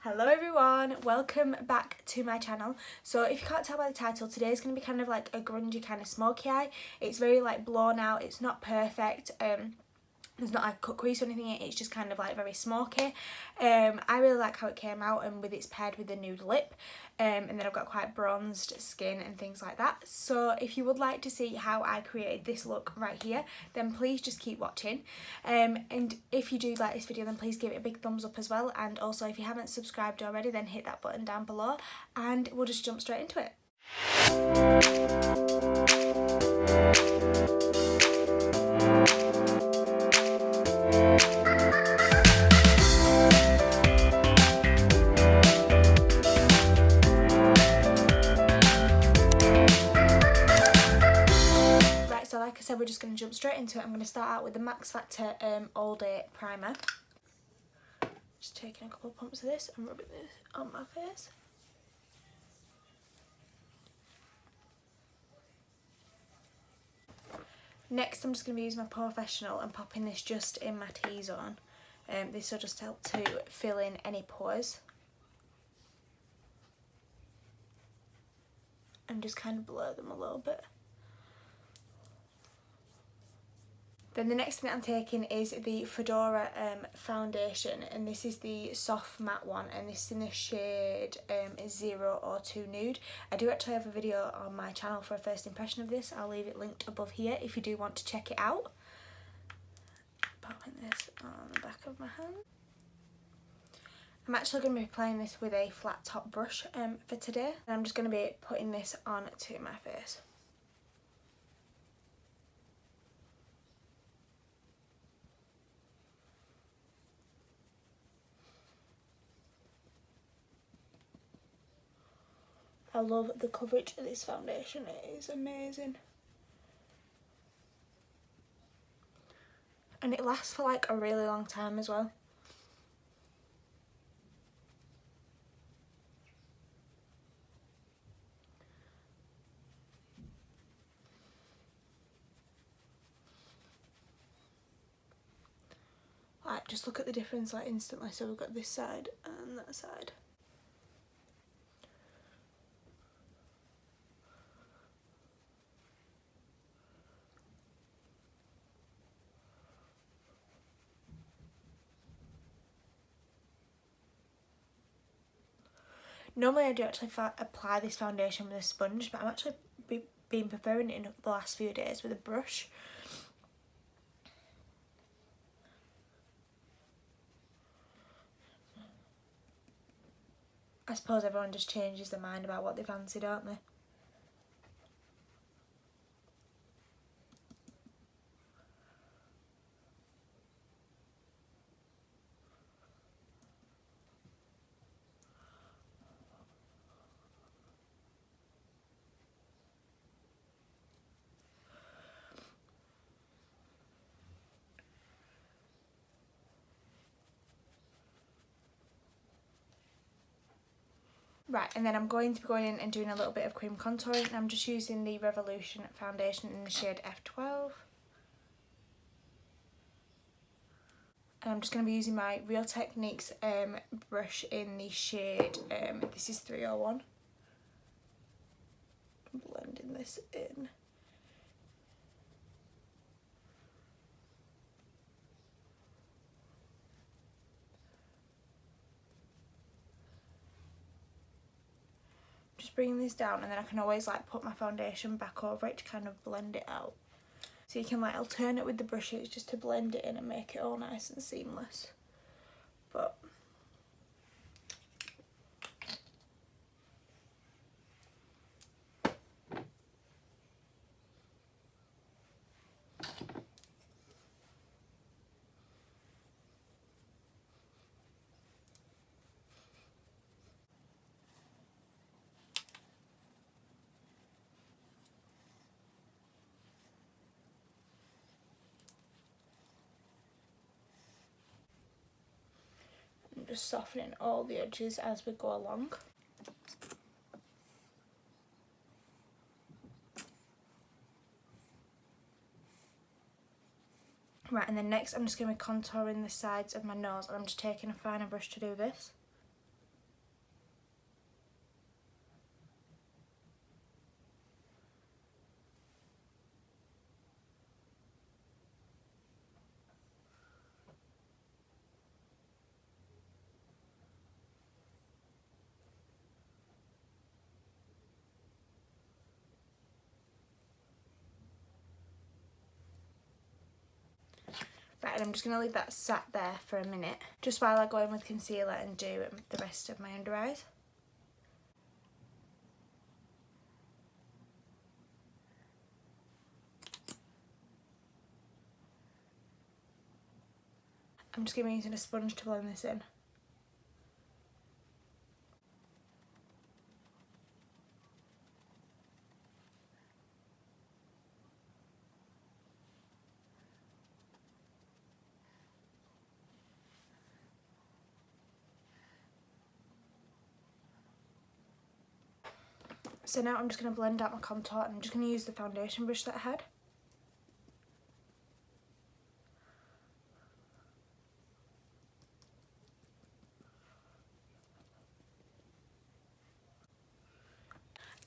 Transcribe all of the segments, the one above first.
Hello everyone, welcome back to my channel. So if you can't tell by the title, today is going to be kind of like a grungy kind of smoky eye. It's very like blown out, it's not perfect, there's not like a cut crease or anything, it's just kind of like very smoky. I really like how it came out, and with it's paired with a nude lip, and then I've got quite bronzed skin and things like that. So if you would like to see how I created this look right here, then please just keep watching. And if you do like this video, then please give it a big thumbs up as well, and also if you haven't subscribed already, then hit that button down below and we'll just jump straight into it. So like I said, we're just going to jump straight into it. I'm going to start out with the Max Factor All Day Primer. Just taking a couple of pumps of this and rubbing this on my face. Next, I'm just going to be using my Professional and popping this just in my T-zone. This will just help to fill in any pores. And just kind of blur them a little bit. Then the next thing that I'm taking is the Fedora foundation, and this is the soft matte one, and this is in the shade 002 Nude. I do actually have a video on my channel for a first impression of this. I'll leave it linked above here if you do want to check it out. Popping this on the back of my hand. I'm actually going to be applying this with a flat top brush for today, and I'm just going to be putting this on to my face. I love the coverage of this foundation, it is amazing. And it lasts for like a really long time as well. Like, just look at the difference like instantly. So we've got this side and that side. Normally I do actually apply this foundation with a sponge, but I'm actually been preferring it in the last few days with a brush. I suppose everyone just changes their mind about what they fancy, don't they? Right, and then I'm going to be going in and doing a little bit of cream contouring, and I'm just using the Revolution foundation in the shade F12. And I'm just going to be using my Real Techniques brush in the shade, this is 301. Blending this in. Just bringing this down, and then I can always like put my foundation back over it to kind of blend it out. So you can like alternate with the brushes just to blend it in and make it all nice and seamless. But I'm just softening all the edges as we go along. Right, and then next I'm just going to be contouring the sides of my nose, and I'm just taking a finer brush to do this. Right, and I'm just going to leave that sat there for a minute, just while I go in with concealer and do the rest of my under eyes. I'm just going to be using a sponge to blend this in. So now I'm just going to blend out my contour, and I'm just going to use the foundation brush that I had.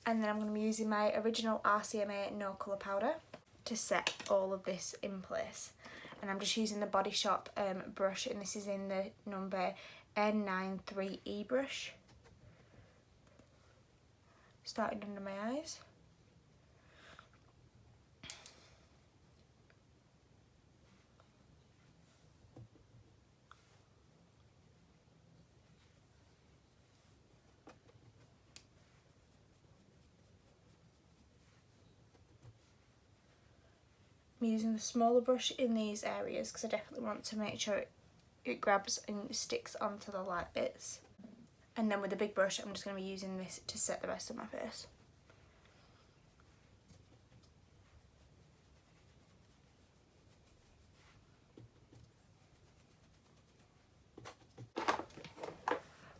And then I'm going to be using my original RCMA No Colour powder to set all of this in place. And I'm just using the Body Shop brush, and this is in the number N93E brush. Starting under my eyes. I'm using the smaller brush in these areas because I definitely want to make sure it grabs and sticks onto the light bits. And then with the big brush, I'm just going to be using this to set the rest of my face.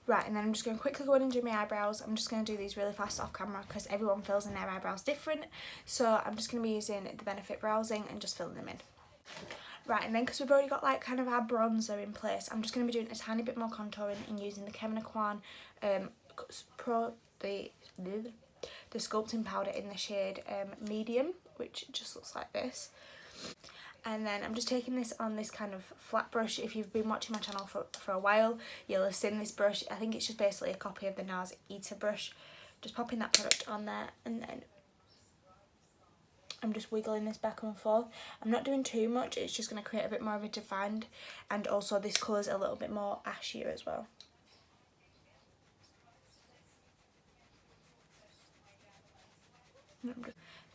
Right, and then I'm just going to quickly go in and do my eyebrows. I'm just going to do these really fast off camera because everyone fills in their eyebrows different. So I'm just going to be using the Benefit Browsing and just filling them in. Right, and then because we've already got like kind of our bronzer in place, I'm just going to be doing a tiny bit more contouring and using the Kevin Kwan the sculpting powder in the shade medium, which just looks like this. And then I'm just taking this on this kind of flat brush. If you've been watching my channel for a while, you'll have seen this brush. I think it's just basically a copy of the NARS Eater brush. Just popping that product on there, and then I'm just wiggling this back and forth. I'm not doing too much, it's just going to create a bit more of a defined, and also this colour's a little bit more ashier as well.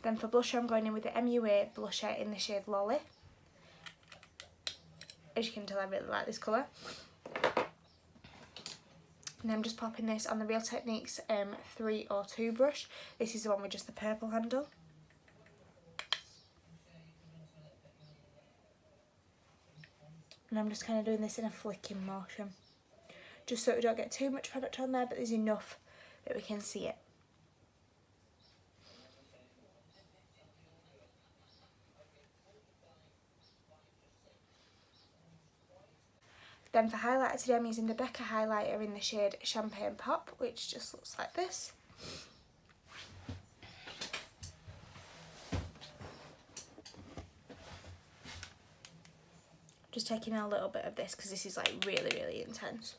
Then for blusher, I'm going in with the MUA blusher in the shade Lolly. As you can tell, I really like this colour. And I'm just popping this on the Real Techniques 302 brush. This is the one with just the purple handle. And I'm just kind of doing this in a flicking motion, just so we don't get too much product on there, but there's enough that we can see it. Then for highlighter today, I'm using the Rebekka highlighter in the shade Champagne Pop, which just looks like this. Just taking a little bit of this because this is like really, really intense.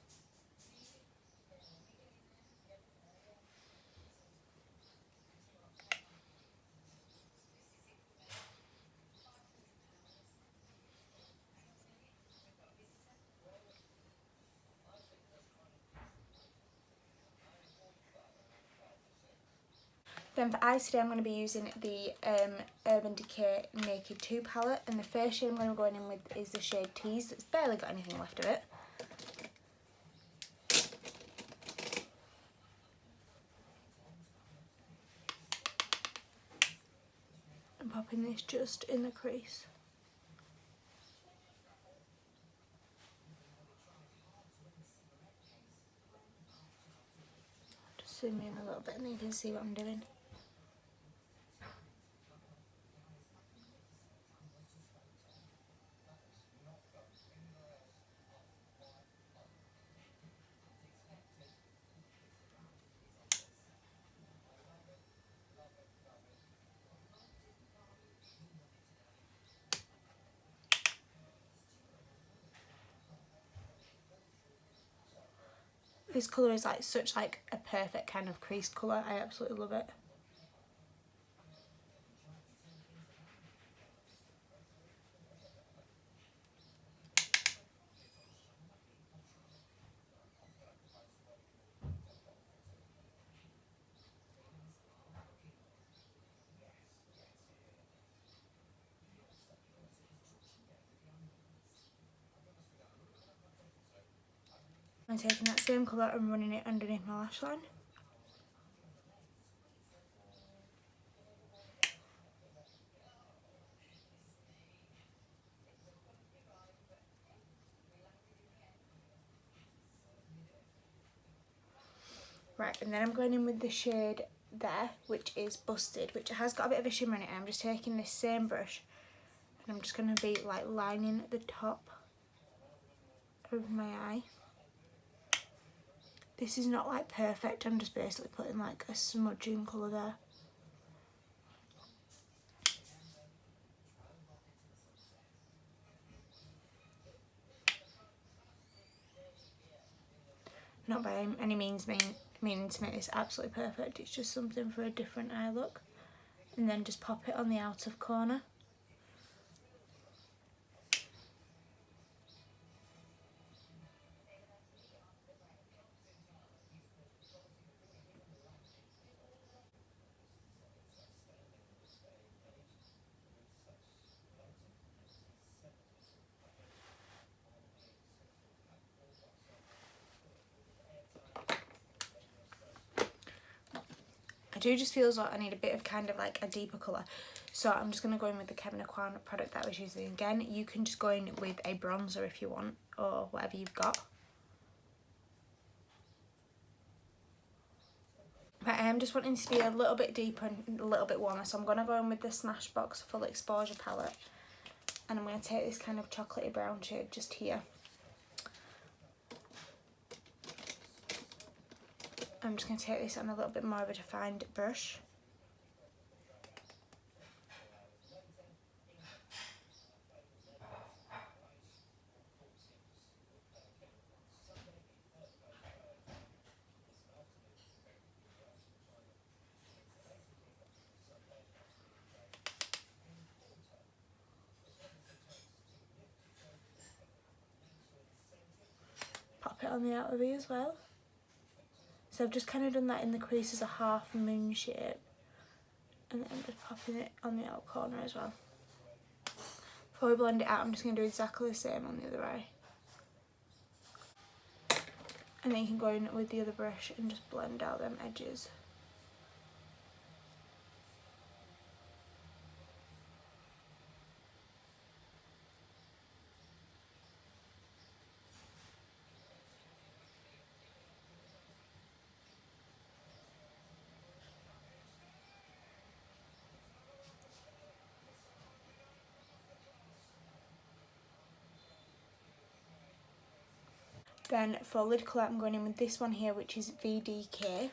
Then for eyes today, I'm going to be using the Urban Decay Naked 2 palette, and the first shade I'm going to be going in with is the shade Tease. It's barely got anything left of it. I'm popping this just in the crease. Just zoom in a little bit and then you can see what I'm doing. This colour is like such like a perfect kind of creased colour. I absolutely love it. I'm taking that same colour and running it underneath my lash line. Right, and then I'm going in with the shade there, which is Busted, which has got a bit of a shimmer in it. I'm just taking this same brush and I'm just going to be like lining the top of my eye. This is not like perfect, I'm just basically putting like a smudging colour there. Not by any means meaning to make this absolutely perfect, it's just something for a different eye look. And then just pop it on the outer corner. I do just feel as though I need a bit of kind of like a deeper colour, so I'm just going to go in with the Kevin Aquan product that I was using again. You can just go in with a bronzer if you want, or whatever you've got. But I am just wanting to be a little bit deeper and a little bit warmer, so I'm going to go in with the Smashbox Full Exposure palette, and I'm going to take this kind of chocolatey brown shade just here. I'm just going to take this on a little bit more of a defined brush. Pop it on the outer V as well. So I've just kind of done that in the crease as a half moon shape, and then I'm just popping it on the outer corner as well. Before we blend it out, I'm just going to do exactly the same on the other eye. And then you can go in with the other brush and just blend out them edges. Then for lid colour, I'm going in with this one here, which is VDK.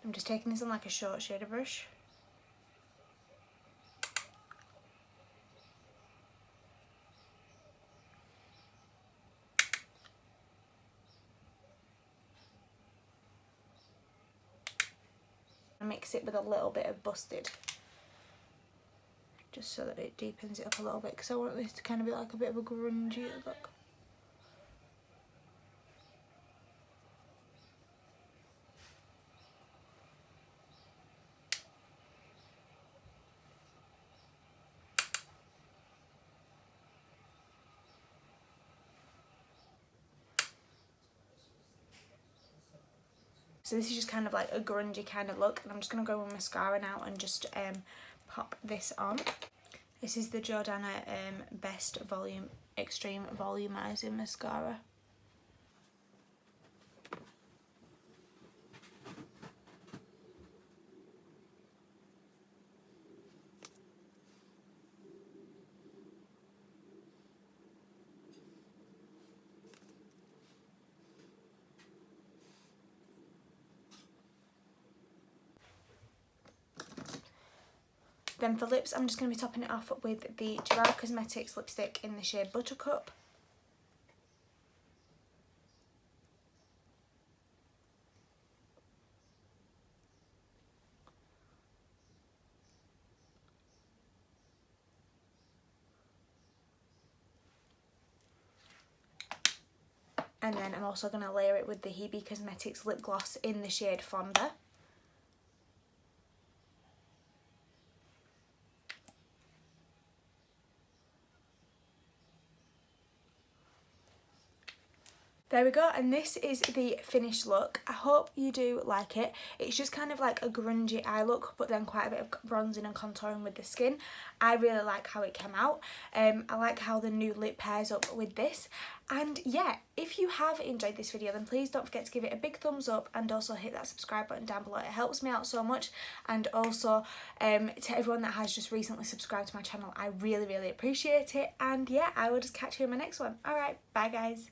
I'm just taking this on like a short shader brush. And mix it with a little bit of Busted, just so that it deepens it up a little bit, because I want this to kind of be like a bit of a grungy look. So this is just kind of like a grungy kind of look, and I'm just going to go with mascara now and just pop this on. This is the Jordana Best Volume Extreme Volumizing Mascara. Then for lips, I'm just going to be topping it off with the Gerard Cosmetics lipstick in the shade Buttercup. And then I'm also going to layer it with the Hebe Cosmetics lip gloss in the shade Fonder. There we go, and this is the finished look. I hope you do like it. It's just kind of like a grungy eye look, but then quite a bit of bronzing and contouring with the skin. I really like how it came out. I like how the new lip pairs up with this. And yeah, if you have enjoyed this video, then please don't forget to give it a big thumbs up and also hit that subscribe button down below. It helps me out so much. And also to everyone that has just recently subscribed to my channel, I really, really appreciate it. And yeah, I will just catch you in my next one. Alright, bye guys.